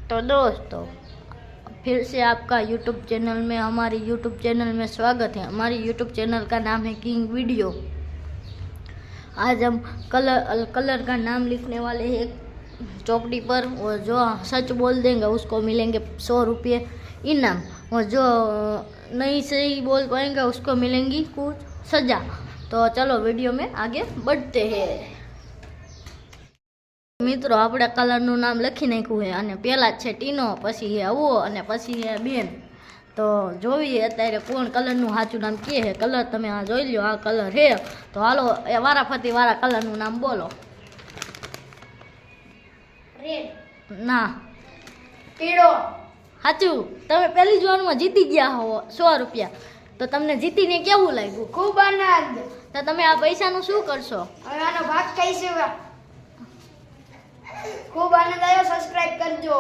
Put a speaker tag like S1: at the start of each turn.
S1: तो दोस्तों फिर से आपका यूट्यूब चैनल में हमारी यूट्यूब चैनल में स्वागत है। हमारी यूट्यूब चैनल का नाम है किंग वीडियो। आज हम कलर का नाम लिखने वाले हैं एक चौकड़ी पर, और जो सच बोल देंगे उसको मिलेंगे 100 रुपये इनाम, और जो नहीं सही बोल पाएंगे उसको मिलेंगी कुछ सजा। तो चलो वीडियो में आगे बढ़ते हैं। મિત્રો આપણે કલરનું નામ લખી નાખ્યું છે, અને પહેલાં જ છે ટીનો, પછી છે અવો, અને પછી છે બેન। તો જોઈએ અત્યારે કોણ કલરનું સાચું નામ કહે છે। કલર તમે આ જોઈ લો, આ કલર છે। તો હાલો એ વારાફરતી વારા કલરનું નામ બોલો।
S2: રેડ,
S1: ના,
S2: પીળો।
S1: સાચું। તમે પહેલી જ વારમાં જીતી ગયા હો 100 રૂપિયા। તો તમને જીતીને કેવું લાગ્યું?
S2: ખૂબ આનંદ।
S1: તો તમે આ પૈસાનું શું કરશો?
S2: હવે આનો ભાગ કહીશું। ખૂબ આનંદ આવ્યો, સબસ્ક્રાઇબ કરજો।